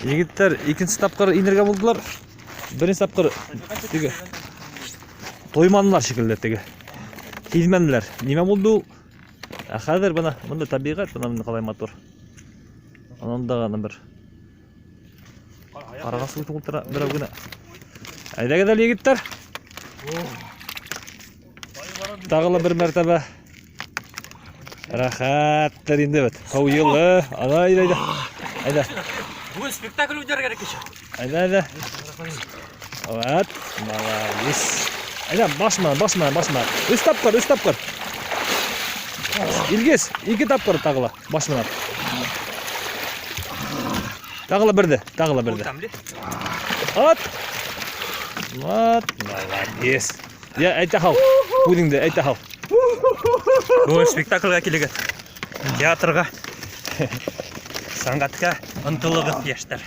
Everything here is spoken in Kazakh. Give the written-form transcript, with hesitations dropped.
Егеттер екінші тапқыр инерге болдылар. Бірінші тапқыр теге тойманлар шекілді теге. Келменлер. Неме болды? Қазір бұна мұнда табиғат, бұна қалай мотор. Анында ғана бір қарағасы өтіп отыра бір аугына. Айда егеттер. Тағылы бір мәртебе. Рахаттар енді бәт. Қауылы. Айда. Бүгін спектакль өтер керек кеше. Айда. Вот. Молодец. Айда, басма. Үш тапқыр. Илгес, 2 тапқыр тағылы. Басмана. Тағылы бірді. Вот. Молодец. Я айта хал. Будыңды айта хал. Бүгін спектакльға келеген. Театрға. Саңғатқа ынтылығы ештер.